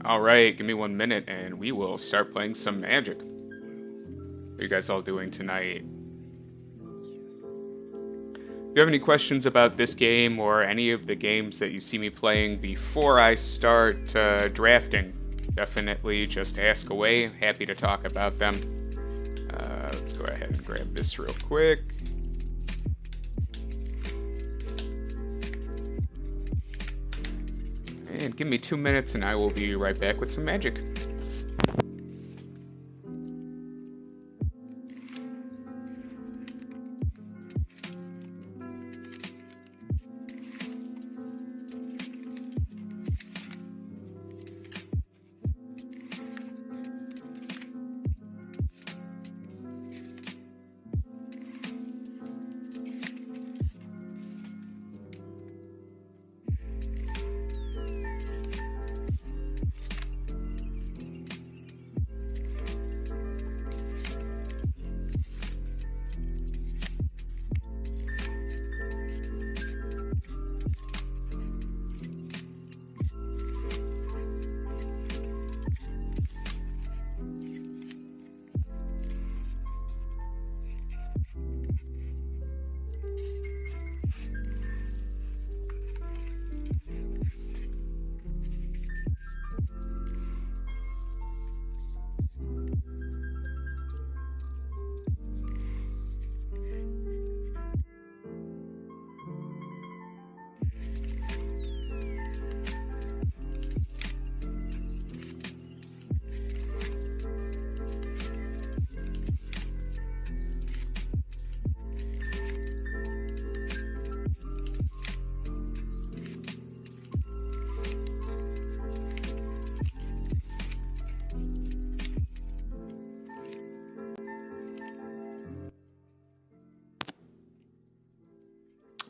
Alright, give me 1 minute and we will start playing some Magic. What are you guys all doing tonight? If you have any questions about this game or any of the games that you see me playing before I start drafting, definitely just ask away. Happy to talk about them. Let's go ahead and grab this real quick. And give me 2 minutes and I will be right back with some Magic.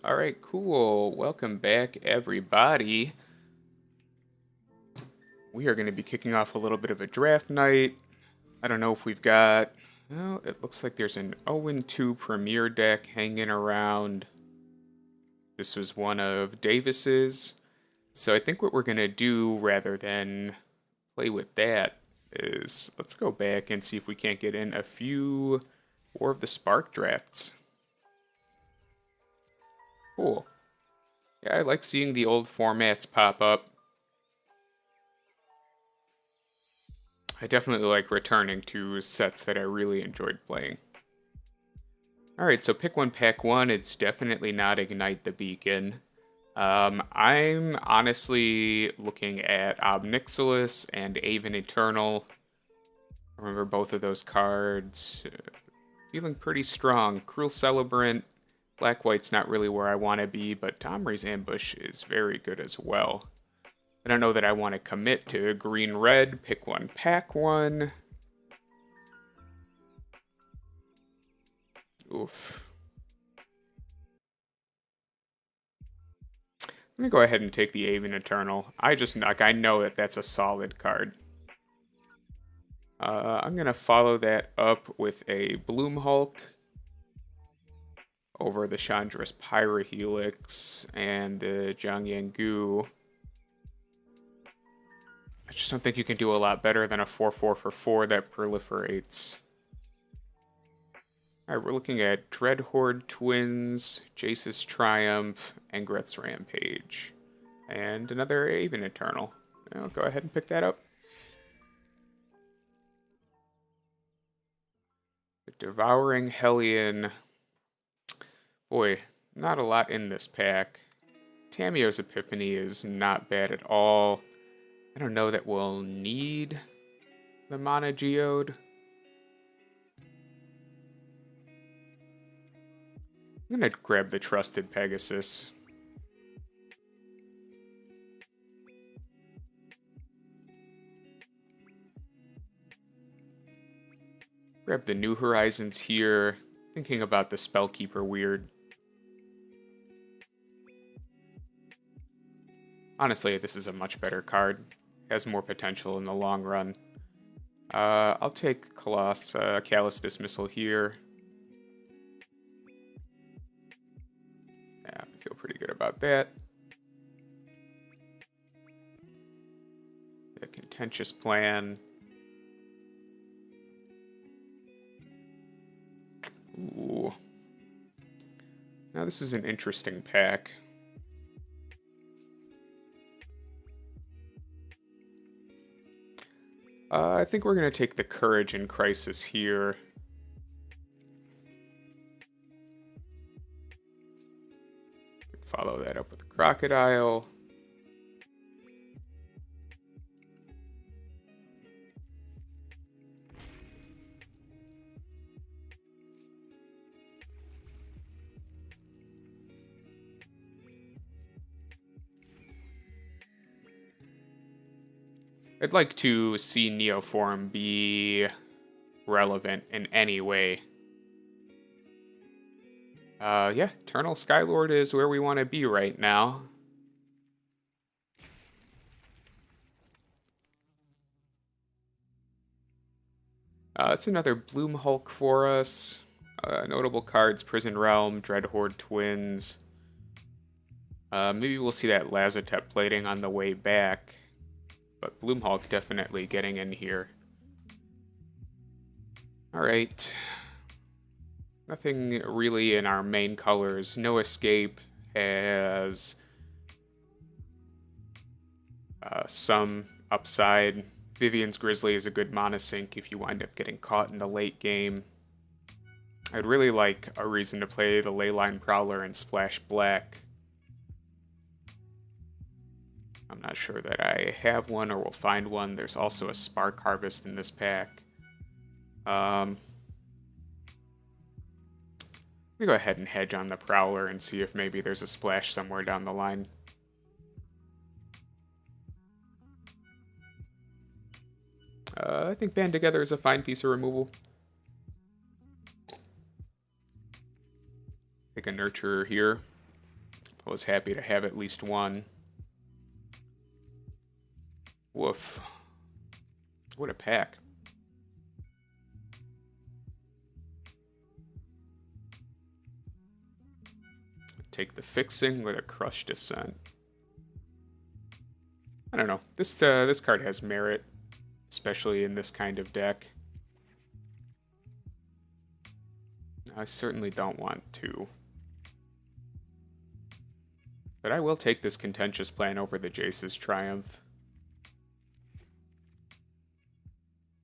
Alright, cool. Welcome back, everybody. We are going to be kicking off a little bit of a draft night. I don't know if we've got... Well, it looks like there's an 0-2 Premier deck hanging around. This was one of Davis's. So I think what we're going to do, rather than play with that, is let's go back and see if we can't get in a few more of the Spark drafts. Cool. Yeah, I like seeing the old formats pop up. I definitely like returning to sets that I really enjoyed playing. Alright, so pick one, pack one. It's definitely not Ignite the Beacon. I'm honestly looking at Ob Nixilis and Aven Eternal. I remember both of those cards. Feeling pretty strong. Cruel Celebrant. Black-White's not really where I want to be, but Domri's Ambush is very good as well. I don't know that I want to commit to green-red. Pick one, pack one. Oof. Let me go ahead and take the Aven Eternal. I know that that's a solid card. I'm going to follow that up with a Bloom Hulk over the Chandra's Pyrohelix and the Jiangyan Gu. I just don't think you can do a lot better than a 4/4 for 4 that proliferates. Alright, we're looking at Dreadhorde Twins, Jace's Triumph, and Gret's Rampage. And another Aven Eternal. I'll go ahead and pick that up. The Devouring Hellion. Boy, not a lot in this pack. Tamio's Epiphany is not bad at all. I don't know that we'll need the Mana Geode. I'm gonna grab the Trusted Pegasus. Grab the New Horizons here. Thinking about the Spellkeeper Weird. Honestly, this is a much better card. Has more potential in the long run. I'll take Callous Dismissal here. Yeah, I feel pretty good about that. the contentious plan. Ooh. Now this is an interesting pack. I think we're going to take the Courage in Crisis here. Follow that up with Crocodile. I'd like to see Neoform be relevant in any way. Yeah, Eternal Skylord is where we want to be right now. It's another Bloom Hulk for us. Notable cards, Prison Realm, Dreadhorde Twins. Maybe we'll see that Lazotep plating on the way back. But Bloom Hulk definitely getting in here. Alright. Nothing really in our main colors. No Escape has some upside. Vivian's Grizzly is a good monosync if you wind up getting caught in the late game. I'd really like a reason to play the Leyline Prowler and Splash Black. I'm not sure that I have one or will find one. There's also a Spark Harvest in this pack. I'm gonna go ahead and hedge on the Prowler and see if maybe there's a splash somewhere down the line. I think Band Together is a fine piece of removal. Take a Nurturer here. I was happy to have at least one. Woof. What a pack. Take the Fixing with a Crush Descent. I don't know. This card has merit, especially in this kind of deck. I certainly don't want to. But I will take this Contentious Plan over the Jace's Triumph.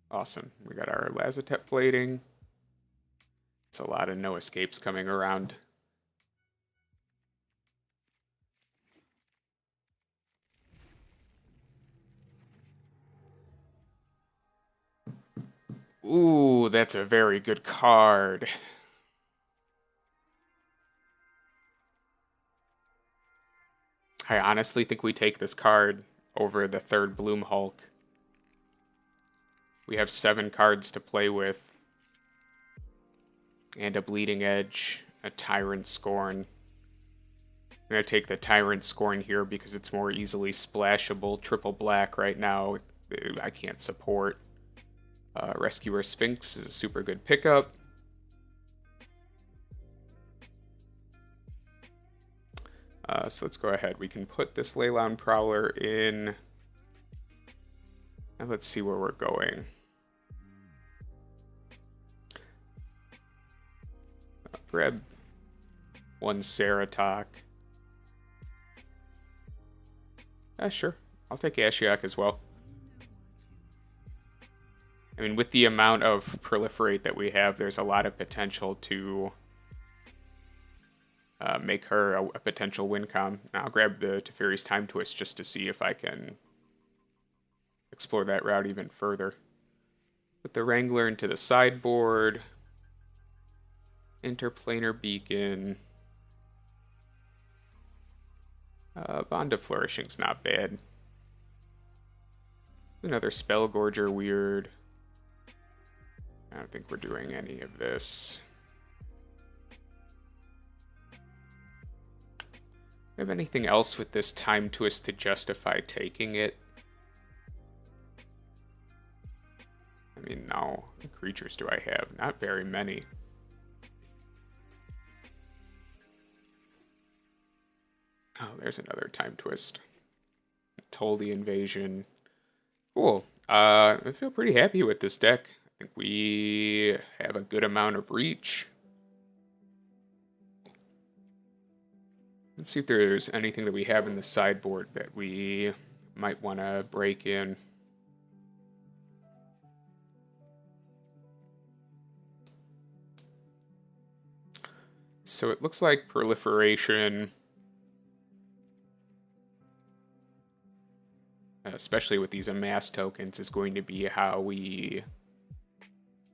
Awesome. We got our Lazotep plating. It's a lot of no escapes coming around. Ooh, that's a very good card. I honestly think we take this card over the third Bloom Hulk. We have 7 cards to play with. And a Bleeding Edge, a Tyrant Scorn. I'm going to take the Tyrant Scorn here because it's more easily splashable. Triple black right now, I can't support. Rescuer Sphinx is a super good pickup. So let's go ahead. We can put this Leyline Prowler in. And let's see where we're going. Grab one Ceratok. Sure. I'll take Ashiok as well. I mean, with the amount of Proliferate that we have, there's a lot of potential to make her a potential win con. Now I'll grab the Teferi's Time Twist just to see if I can explore that route even further. Put the Wrangler into the sideboard. Interplanar Beacon. Bond of Flourishing's not bad. Another Spellgorger weird. I don't think we're doing any of this. Do you have anything else with this Time Twist to justify taking it? I mean, no. What creatures do I have? Not very many. Oh, there's another Time Twist. Toll the Invasion. Cool. I feel pretty happy with this deck. I think we have a good amount of reach. Let's see if there's anything that we have in the sideboard that we might want to break in. So it looks like proliferation, especially with these amass tokens, is going to be how we...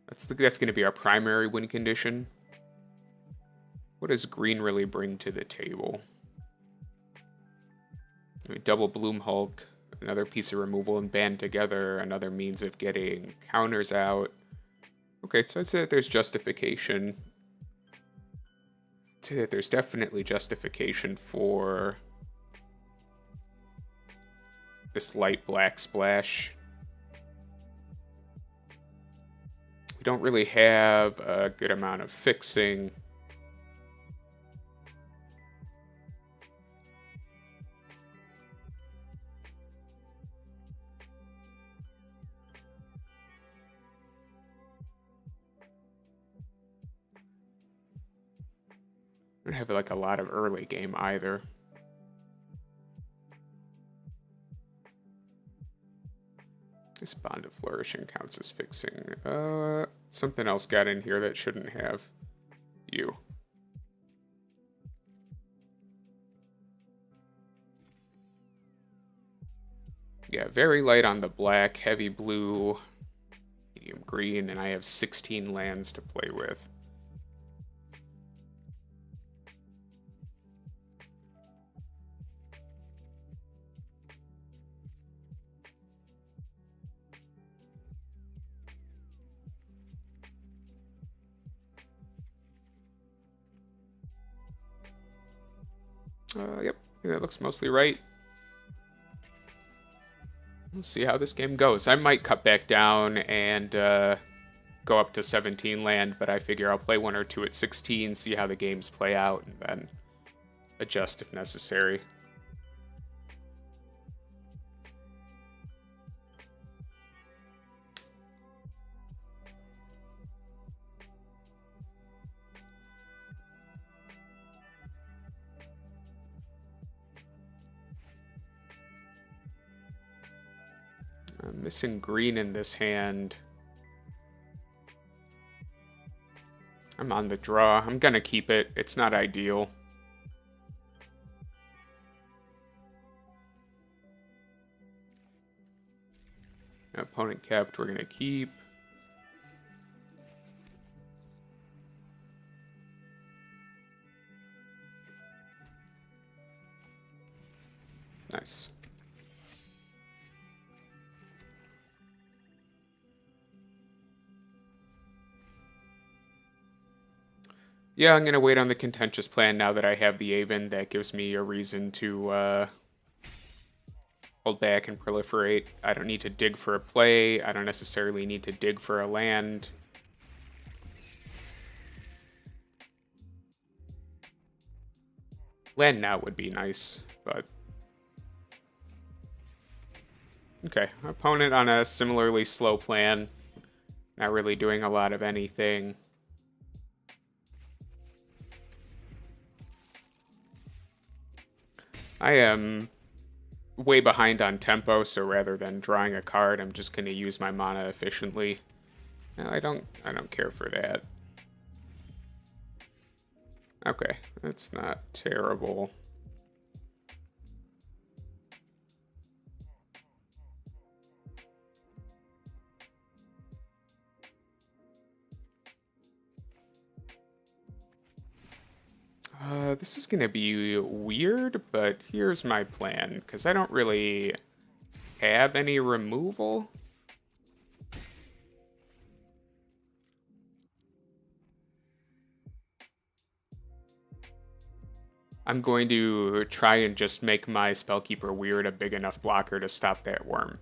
That's going to be our primary win condition. What does green really bring to the table? I mean, double Bloom Hulk, another piece of removal and band together, another means of getting counters out. Okay, so I'd say that there's justification. I'd say that there's definitely justification for this light black splash. We don't really have a good amount of fixing. We don't have like a lot of early game either. This Bond of Flourishing counts as fixing. Something else got in here that shouldn't have. You. Yeah, very light on the black, heavy blue, medium green, and I have 16 lands to play with. Yep, that looks mostly right. We'll see how this game goes. I might cut back down and go up to 17 land, but I figure I'll play one or two at 16, see how the games play out, and then adjust if necessary. I'm missing green in this hand. I'm on the draw. I'm gonna keep it. It's not ideal. Opponent kept. We're gonna keep. Nice. Yeah, I'm gonna wait on the contentious plan now that I have the Aven. That gives me a reason to hold back and proliferate. I don't need to dig for a play. I don't necessarily need to dig for a land. Land now would be nice, but... Okay, opponent on a similarly slow plan. Not really doing a lot of anything. I am way behind on tempo, so rather than drawing a card, I'm just going to use my mana efficiently. No, I don't care for that. Okay, that's not terrible. This is gonna be weird, but here's my plan, because I don't really have any removal. I'm going to try and just make my Spellkeeper Weird a big enough blocker to stop that worm.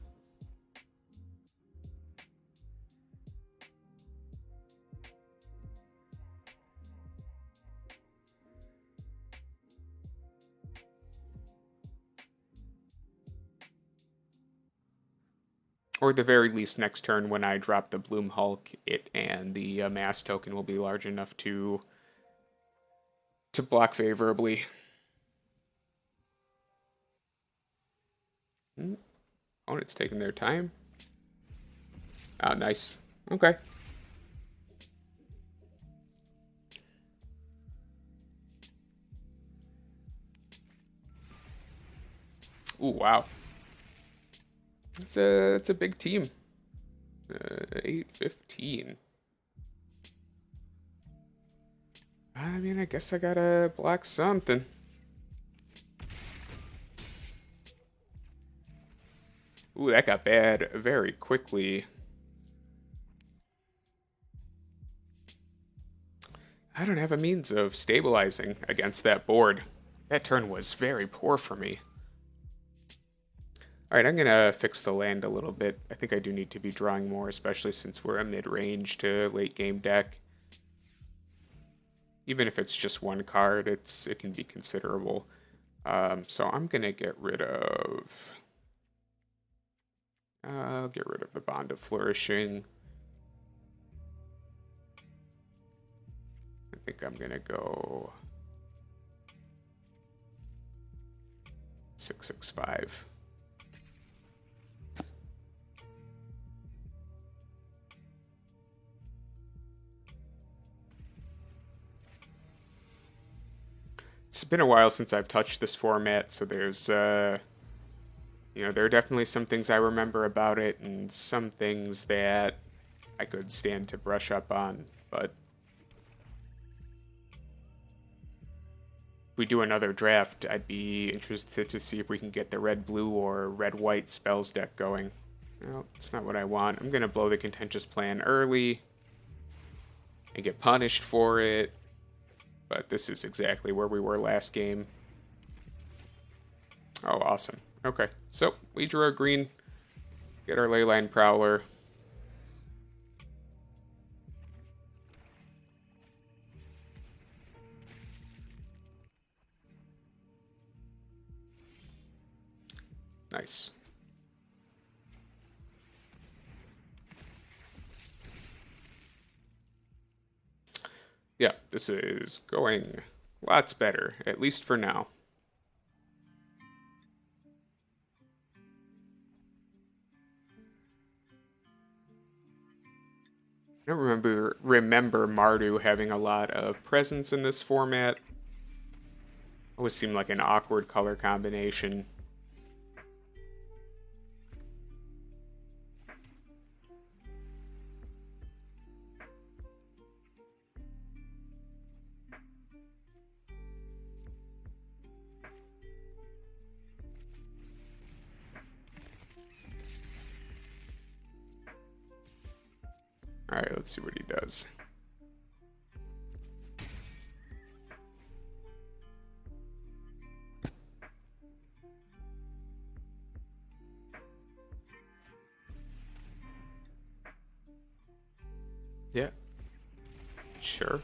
Or at the very least, next turn when I drop the Bloom Hulk, it and the mass token will be large enough to block favorably. Oh, it's taking their time. Oh, nice. Okay. Ooh, wow. It's a big team. 8-15. I mean, I guess I gotta block something. Ooh, that got bad very quickly. I don't have a means of stabilizing against that board. That turn was very poor for me. Alright, I'm gonna fix the land a little bit. I think I do need to be drawing more, especially since we're a mid-range to late-game deck. Even if it's just one card, it can be considerable. So I'm gonna get rid of... I'll get rid of the Bond of Flourishing. I think I'm gonna go 665. It's been a while since I've touched this format, so there's you know, there are definitely some things I remember about it and some things that I could stand to brush up on, but if we do another draft, I'd be interested to see if we can get the red-blue or red-white spells deck going. Well, it's not what I want. I'm gonna blow the contentious plan early and get punished for it, but this is exactly where we were last game. Oh, awesome. Okay, so we drew a green, get our Leyline Prowler. Nice. Yeah, this is going lots better, at least for now. I don't remember Mardu having a lot of presence in this format. Always seemed like an awkward color combination. Alright, let's see what he does. Yeah. Sure.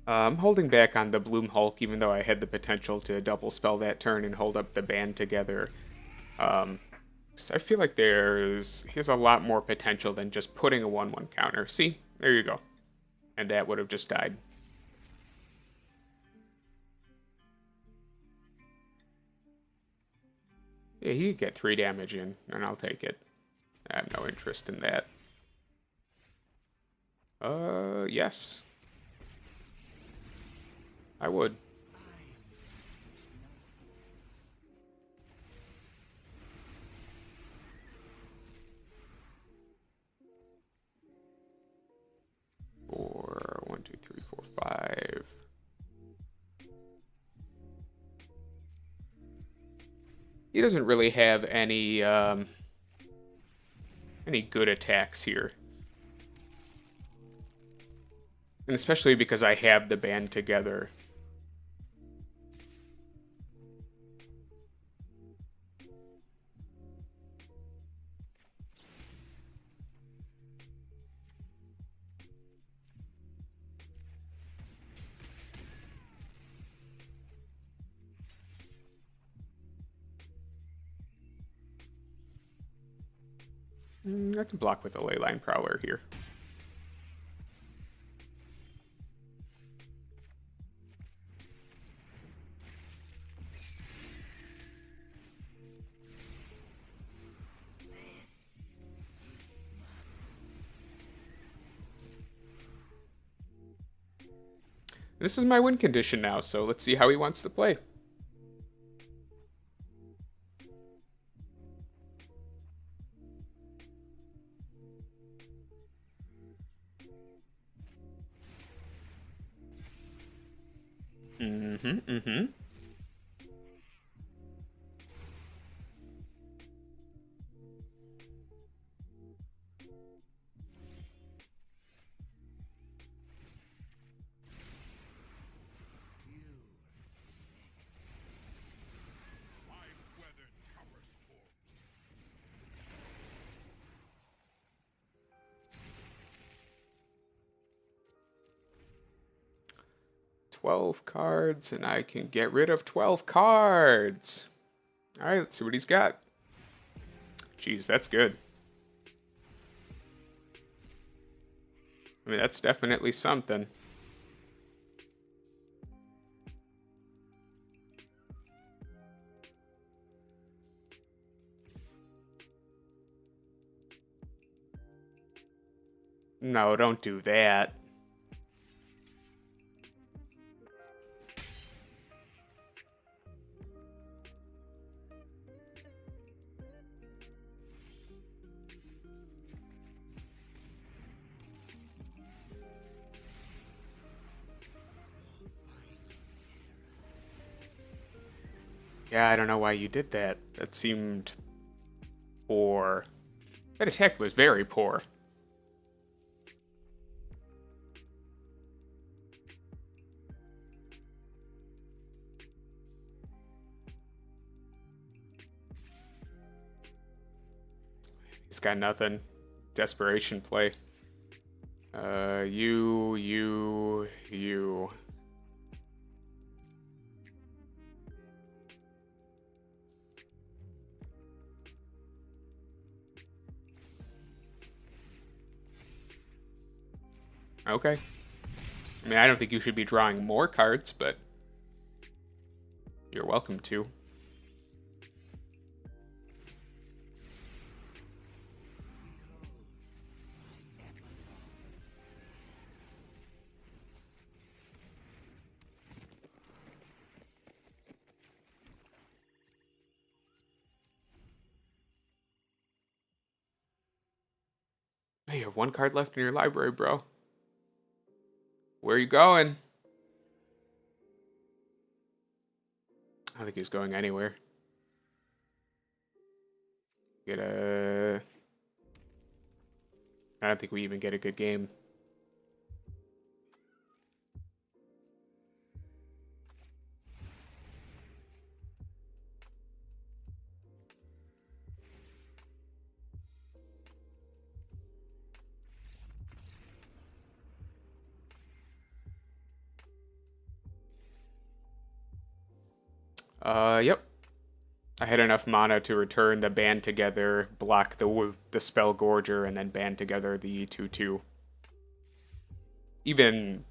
I'm holding back on the Bloom Hulk, even though I had the potential to double spell that turn and hold up the band together. 'Cause I feel like he has a lot more potential than just putting a 1/1 counter. See? There you go. And that would have just died. Yeah, he could get 3 damage in, and I'll take it. I have no interest in that. Yes. I would. Four, 1, 2, 3, 4, 5. He doesn't really have any good attacks here. And especially because I have the band together. I can block with a Leyline Prowler here. This is my win condition now, so let's see how he wants to play. Mm-hmm. 12 cards, and I can get rid of 12 cards. Alright, let's see what he's got. Jeez, that's good. I mean, that's definitely something. No, don't do that. Yeah, I don't know why you did that. That seemed poor. That attack was very poor. He's got nothing. Desperation play. You. Okay. I mean, I don't think you should be drawing more cards, but you're welcome to. Hey, you have one card left in your library, bro. Where are you going? I don't think he's going anywhere. Get a... I don't think we even get a good game. Yep. I had enough mana to return the Band Together, block the Spell Gorger, and then Band Together the 2/2. Even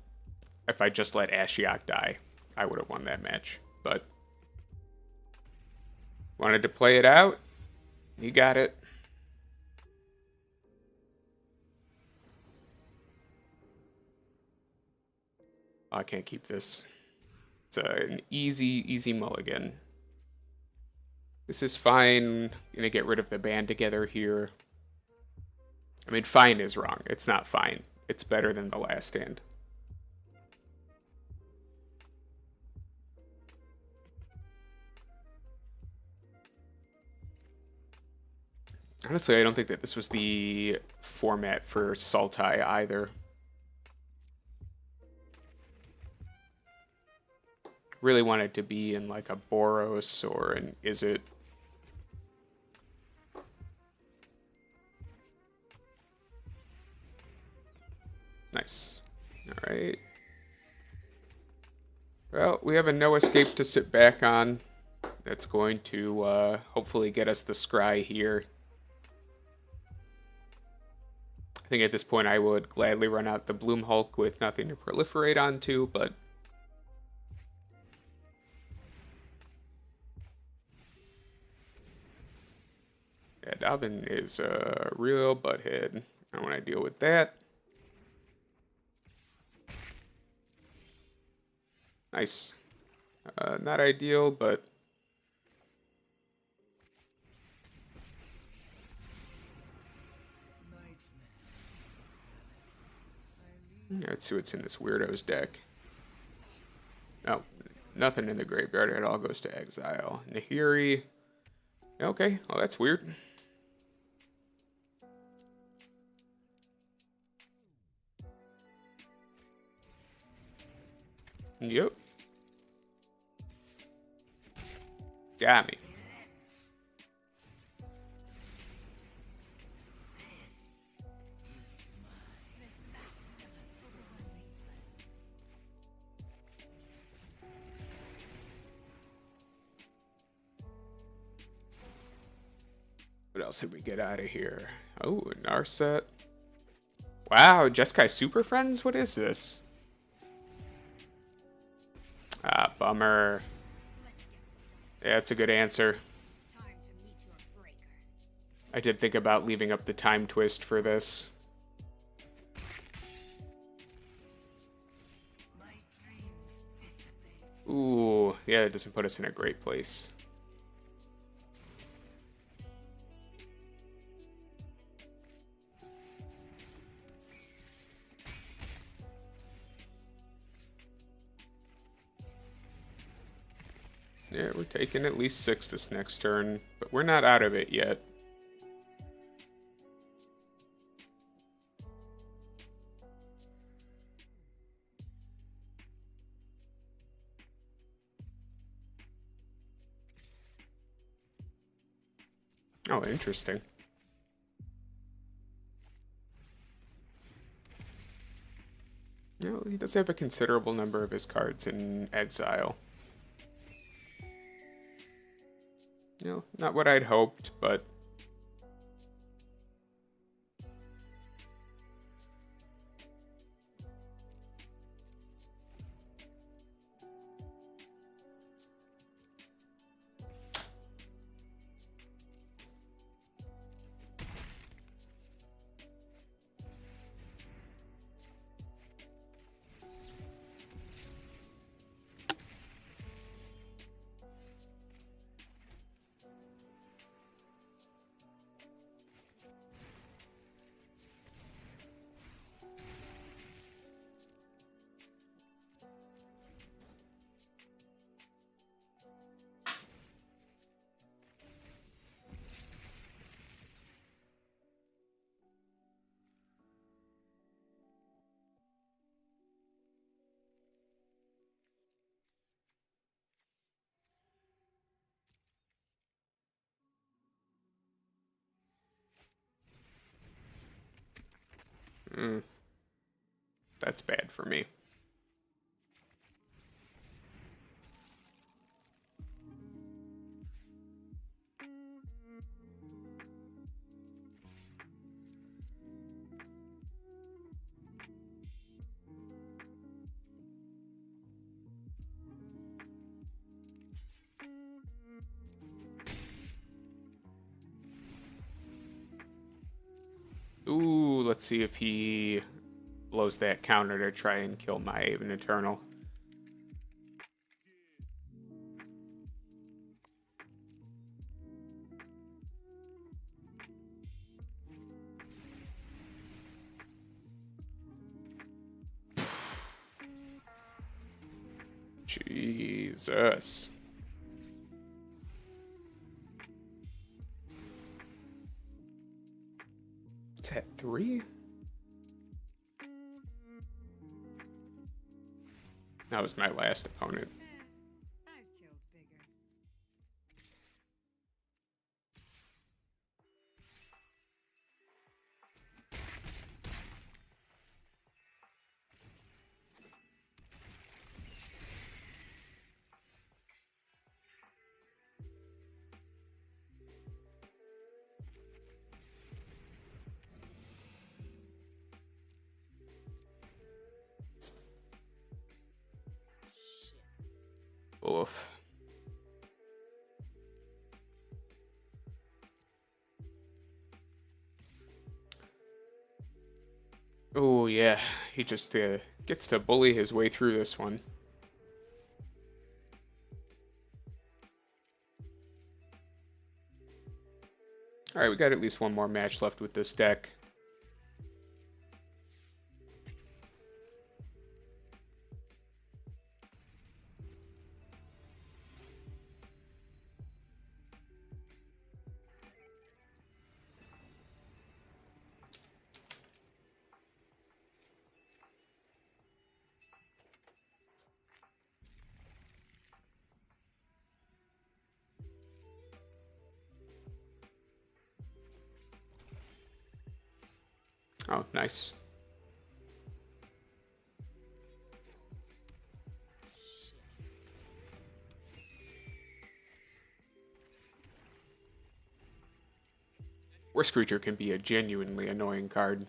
if I just let Ashiok die, I would have won that match. But wanted to play it out. You got it. I can't keep this. It's an easy mulligan. This is fine. Gonna get rid of the Band Together here. I mean, fine is wrong. It's not fine. It's better than the last hand. Honestly, I don't think that this was the format for Sultai either. Really wanted to be in like a Boros or an Izzet. Nice. Alright. Well, we have a No Escape to sit back on. That's going to hopefully get us the scry here. I think at this point I would gladly run out the Bloom Hulk with nothing to proliferate onto, but yeah, Davin is a real butthead. I don't want to deal with that. Nice. Not ideal, but let's see what's in this weirdo's deck. No, nothing in the graveyard. It all goes to exile. Nahiri. Okay, well that's weird. Yep. Got me. What else did we get out of here? Oh, Narset. Wow, Jeskai Super Friends? What is this? Ah, bummer. Yeah, it's a good answer. I did think about leaving up the time twist for this. Ooh, yeah, it doesn't put us in a great place. Yeah, we're taking at least 6 this next turn, but we're not out of it yet. Oh, interesting. You know, he does have a considerable number of his cards in exile. You know, not what I'd hoped, but that's bad for me. Ooh, let's see if he blows that counter to try and kill my Aven Eternal. Jesus. Is that 3? That was my last opponent. Oof. Oh, yeah. He just gets to bully his way through this one. Alright, we got at least one more match left with this deck. Oh, nice. Worst Creature can be a genuinely annoying card.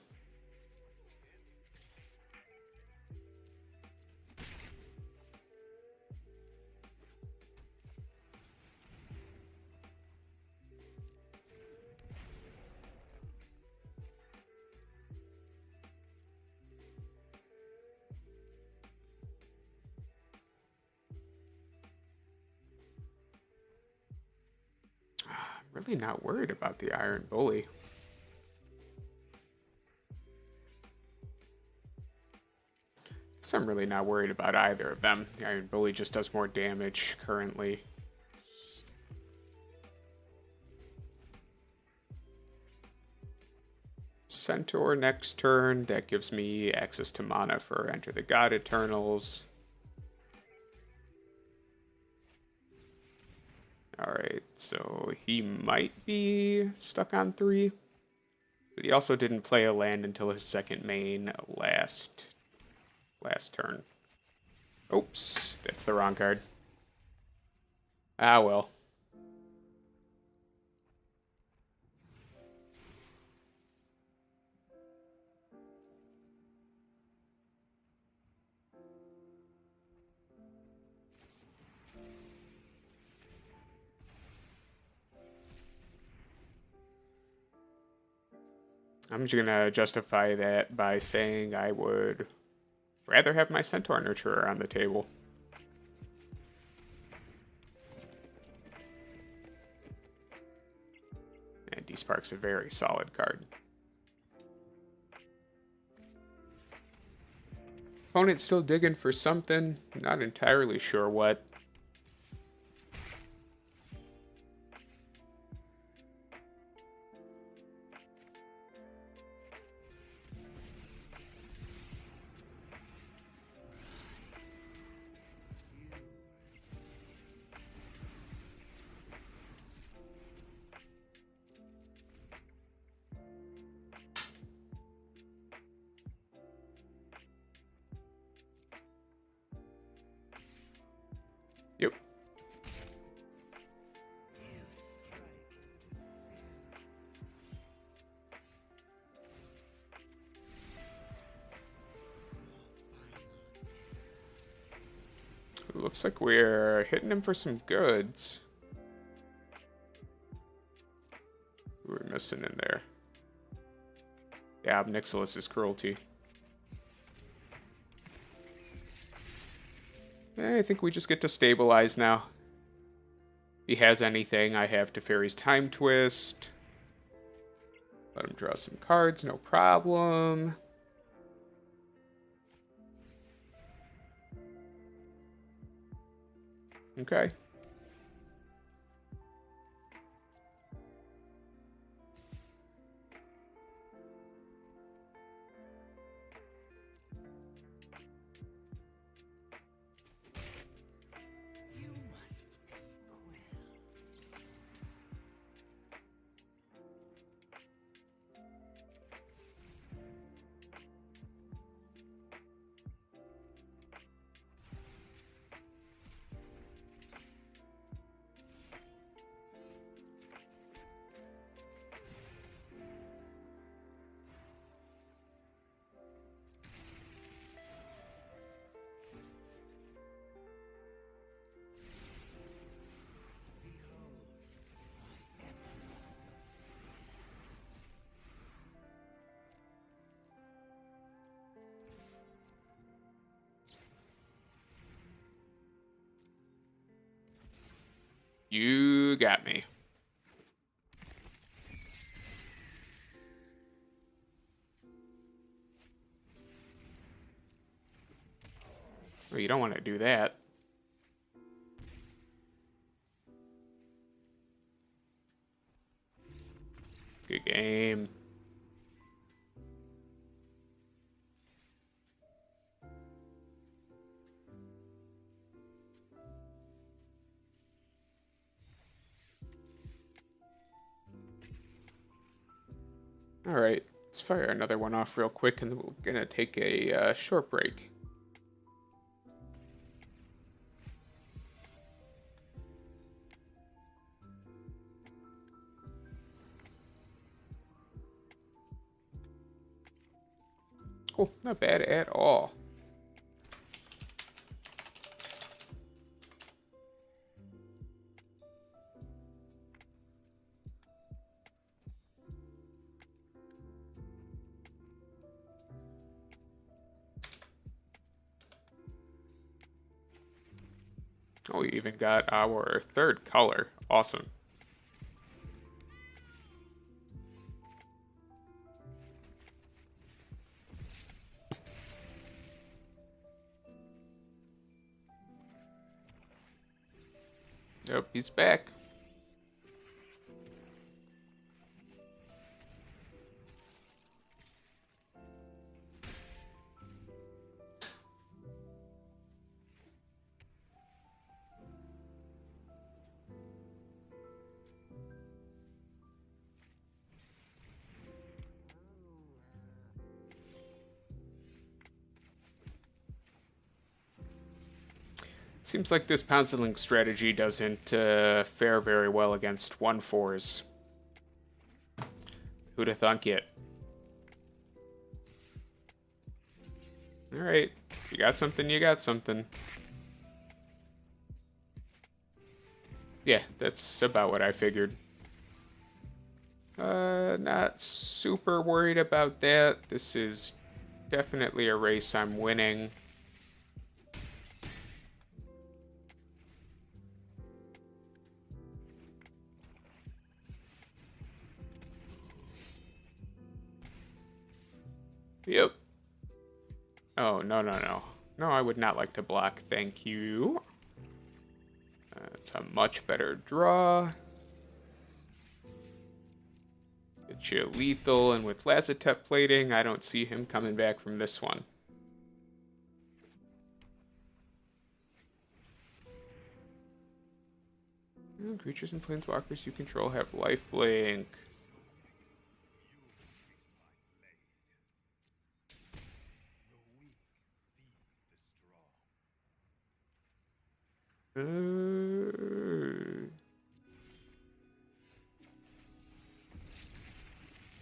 I'm really not worried about the Iron Bully. So I'm really not worried about either of them. The Iron Bully just does more damage currently. Centaur next turn. That gives me access to mana for Enter the God Eternals. Alright, so he might be stuck on 3. But he also didn't play a land until his second main last turn. Oops, that's the wrong card. Ah, well. I'm just gonna justify that by saying I would rather have my Centaur Nurturer on the table. And D-Spark's a very solid card. Opponent's still digging for something. Not entirely sure what. Yep. Looks like we're hitting him for some goods. Who are we missing in there? Yeah, Nixilis' Cruelty. I think we just get to stabilize now. If he has anything, I have Teferi's Time Twist. Let him draw some cards, no problem. Okay. You got me. Well, you don't want to do that. Good game. All right, let's fire another one off real quick, and then we're gonna take a short break. Cool, not bad at all. Oh, we even got our third color. Awesome. Yep, he's back. Seems like this Pounceling strategy doesn't fare very well against 1/4s. Who'da thunk it? Alright, you got something, you got something. Yeah, that's about what I figured. Not super worried about that. This is definitely a race I'm winning. Yep. Oh, no, no, no. No, I would not like to block, thank you. It's a much better draw. Get you lethal, and with Lazotep plating, I don't see him coming back from this one. Creatures and planeswalkers you control have lifelink.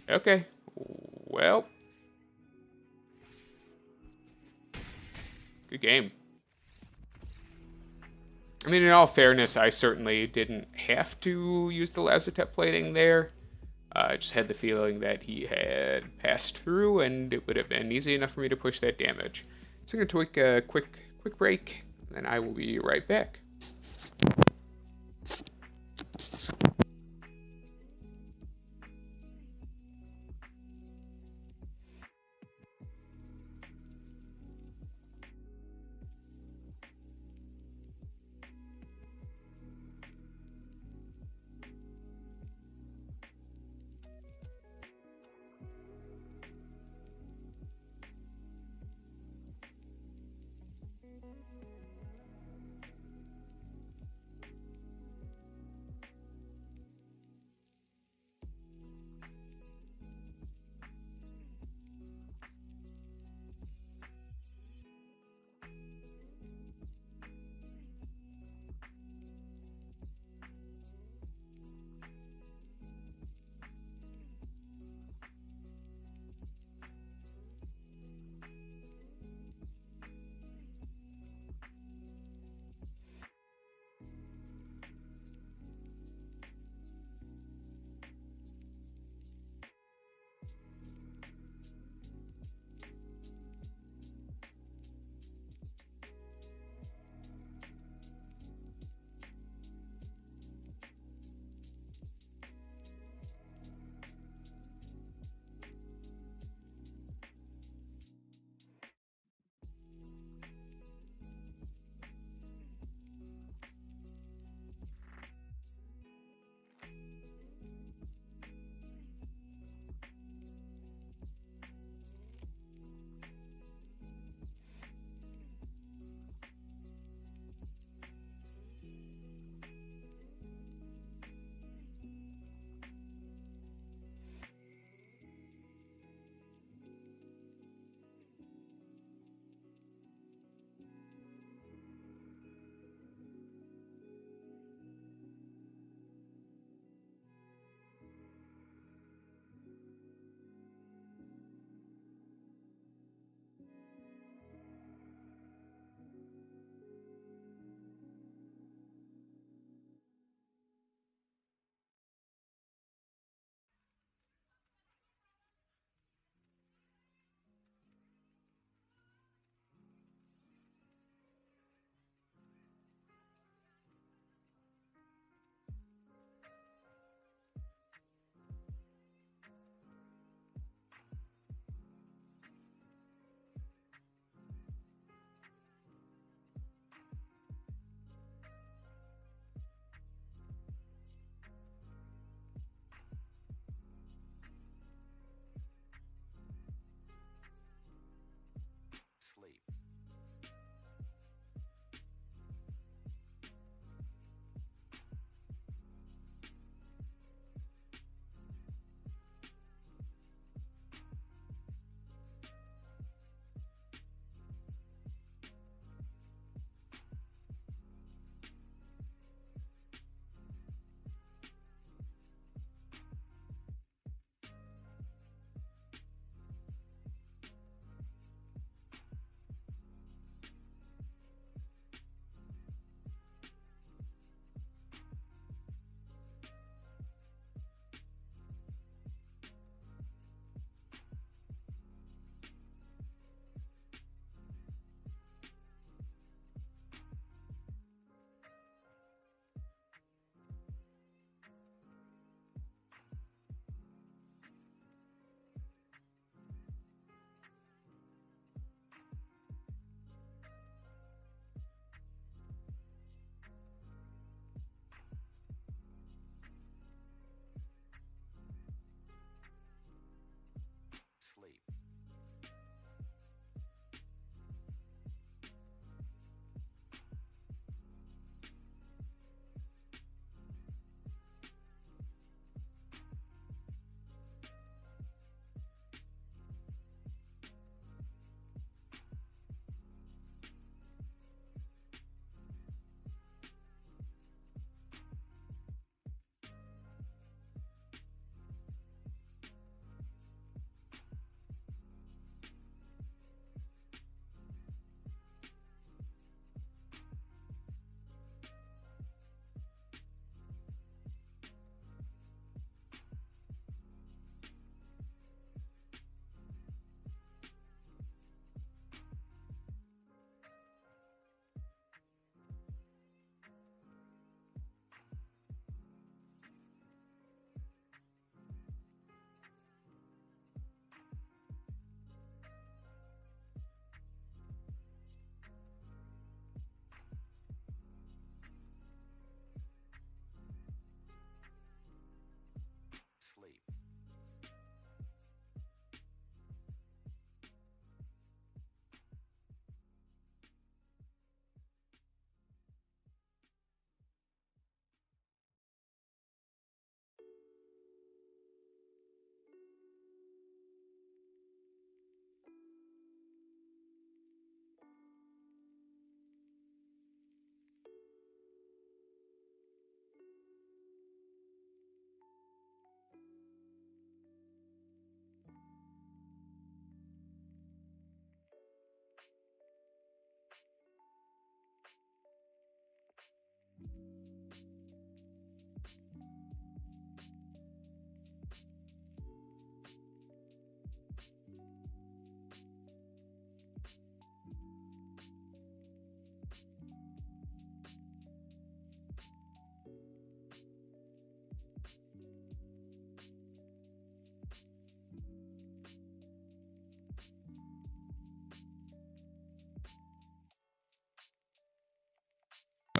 Okay. Well. Good game. I mean, in all fairness, I certainly didn't have to use the Lazotep plating there. I just had the feeling that he had passed through, and it would have been easy enough for me to push that damage. So I'm going to take a quick break, and I will be right back.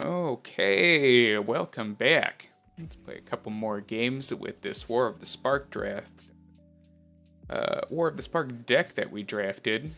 Okay, welcome back. Let's play a couple more games with this War of the Spark draft. War of the Spark deck that we drafted.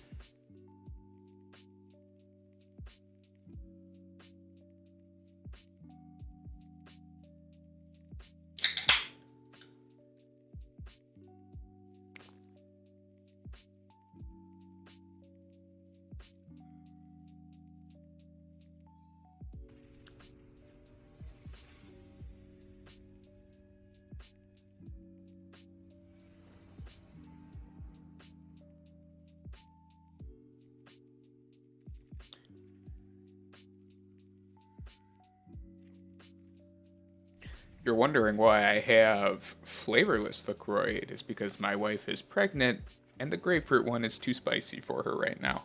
You're wondering why I have flavorless LaCroix. It is because my wife is pregnant and the grapefruit one is too spicy for her right now.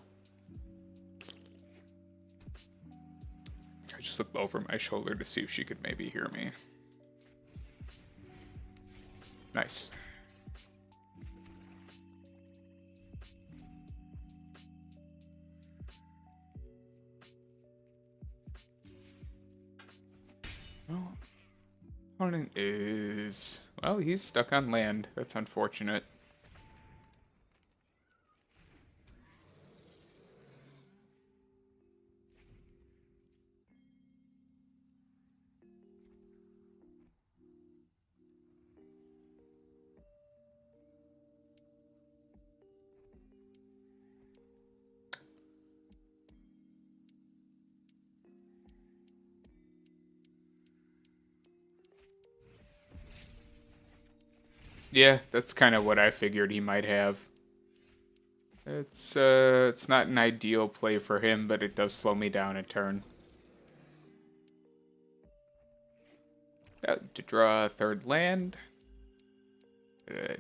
I just looked over my shoulder to see if she could maybe hear me. Nice. Well, opponent is... well, he's stuck on land. That's unfortunate. Yeah, that's kind of what I figured he might have. It's not an ideal play for him, but it does slow me down a turn. To draw a third land. A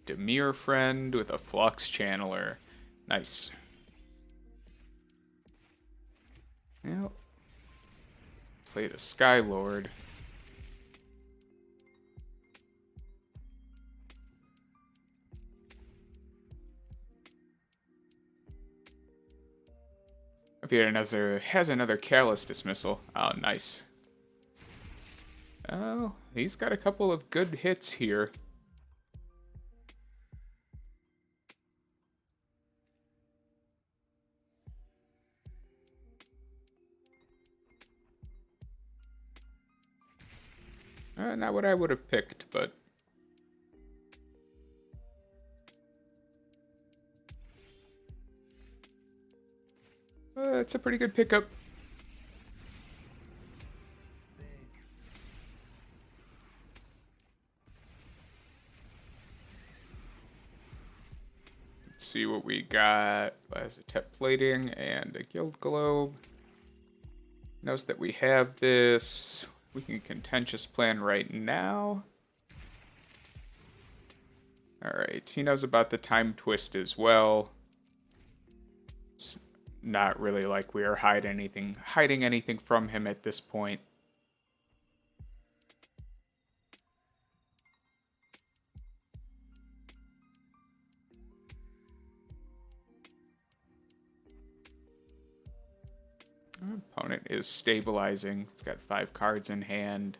Demir friend with a Flux Channeler. Nice. Yep. Play the Skylord. If he has another Callous Dismissal. Oh, nice. Oh, he's got a couple of good hits here. Not what I would have picked, but... it's a pretty good pickup. Let's see what we got. As a Tep Plating and a Guild Globe. Knows that we have this. We can Contentious Plan right now. Alright, he knows about the Time Twist as well. It's not really like we are hiding anything from him at this point. Opponent is stabilizing. He's got 5 cards in hand.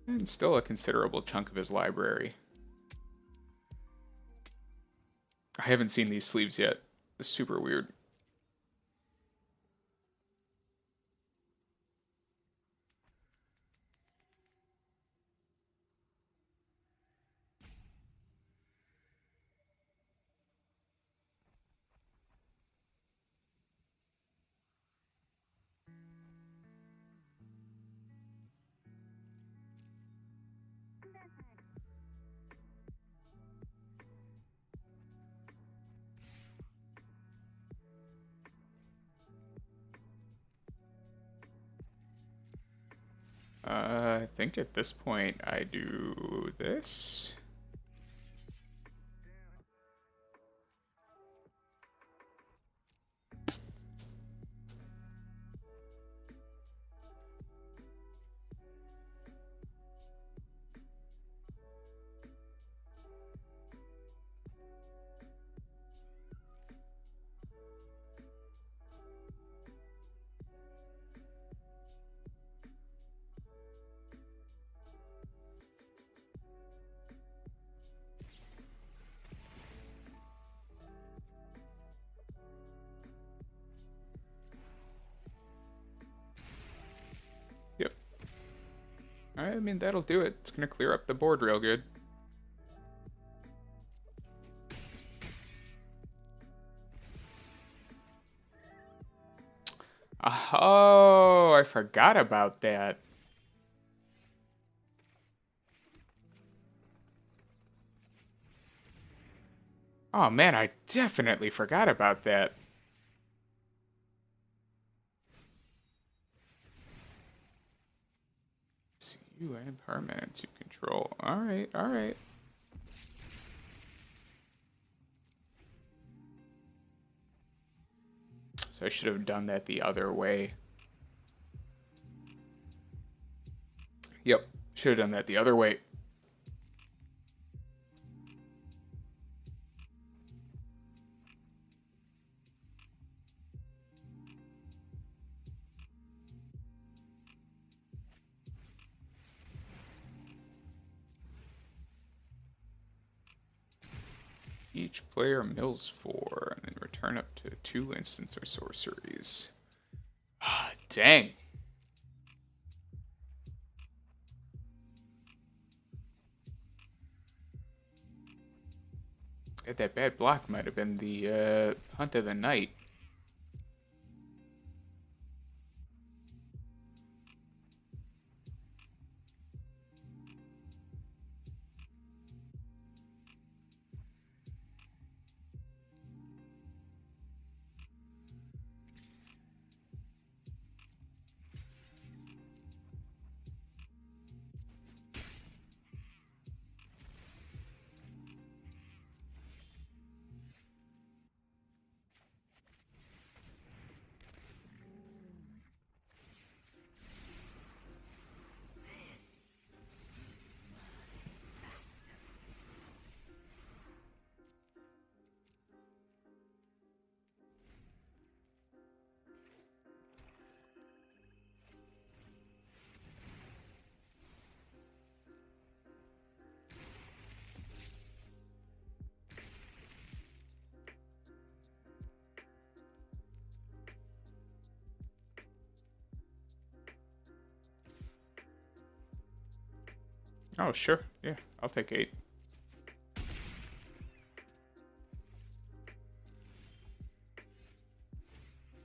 And still a considerable chunk of his library. I haven't seen these sleeves yet. It's super weird. I think at this point I do this. I mean, that'll do it. It's going to clear up the board real good. Oh, I forgot about that. Oh man, I definitely forgot about that. See you and permanents you control. Alright, alright. So I should have done that the other way. Yep, should have done that the other way. Each player mills 4 and then return up to 2 instants or sorceries. Ah, dang. That bad block might have been the Hunt of the Night. Oh, sure. Yeah, I'll take 8.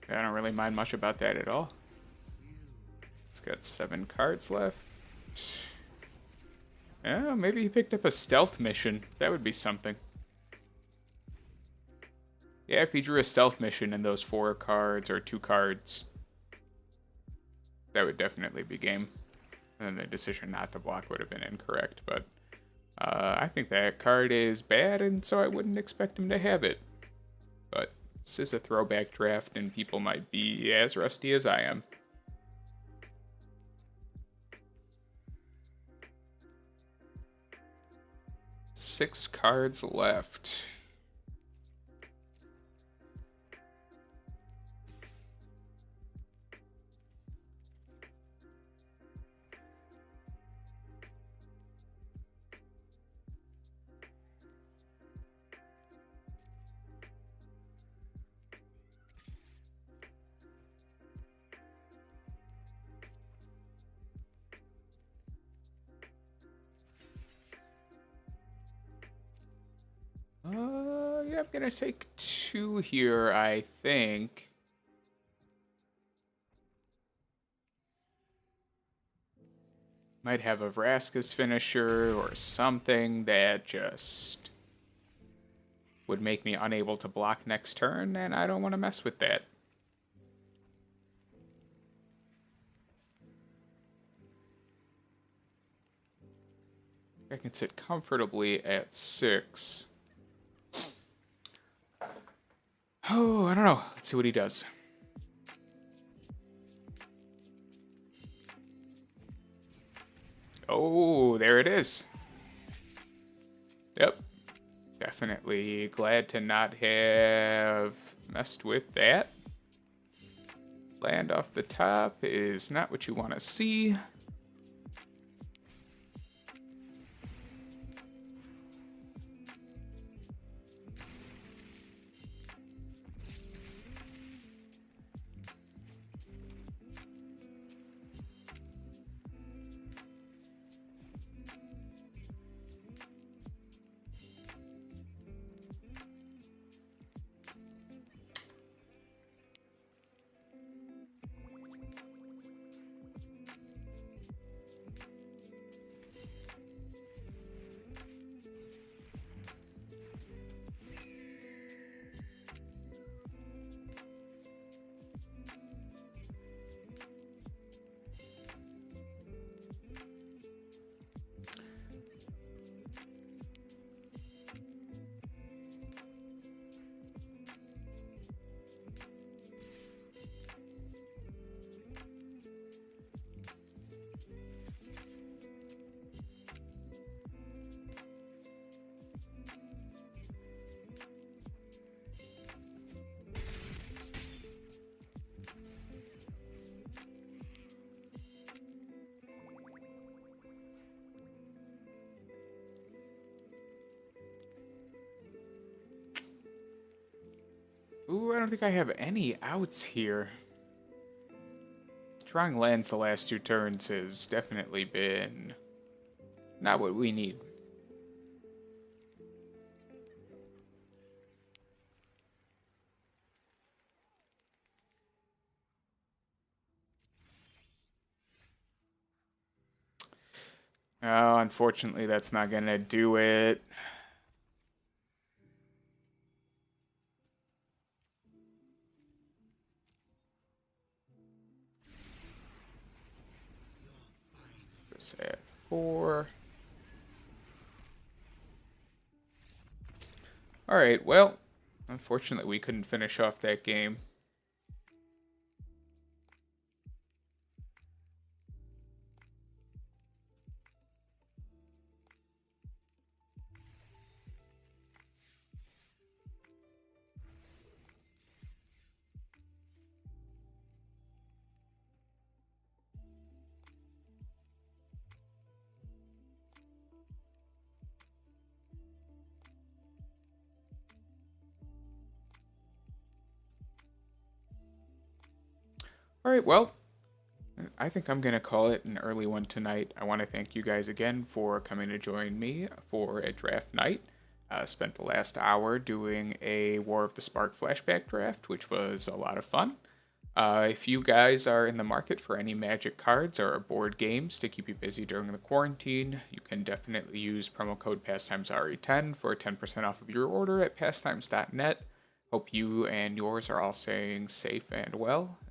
I don't really mind much about that at all. It's got 7 cards left. Yeah, maybe he picked up a stealth mission. That would be something. Yeah, if he drew a stealth mission in those 4 cards or 2 cards, that would definitely be game. And then the decision not to block would have been incorrect, but I think that card is bad, and so I wouldn't expect him to have it. But this is a throwback draft, and people might be as rusty as I am. Six cards left. Yeah, I'm gonna take 2 here, I think. Might have a Vraska's finisher or something that just would make me unable to block next turn, and I don't want to mess with that. I can sit comfortably at 6. Oh, I don't know. Let's see what he does. Oh, there it is. Yep. Definitely glad to not have messed with that. Land off the top is not what you want to see. Ooh, I don't think I have any outs here. Drawing lands the last 2 turns has definitely been not what we need. Oh, unfortunately, that's not gonna do it. Just at 4. Alright, well, unfortunately, we couldn't finish off that game. Alright, well, I think I'm going to call it an early one tonight. I want to thank you guys again for coming to join me for a draft night. Spent the last hour doing a War of the Spark flashback draft, which was a lot of fun. If you guys are in the market for any Magic cards or board games to keep you busy during the quarantine, you can definitely use promo code PastimesRE10 for 10% off of your order at pastimes.net. Hope you and yours are all staying safe and well,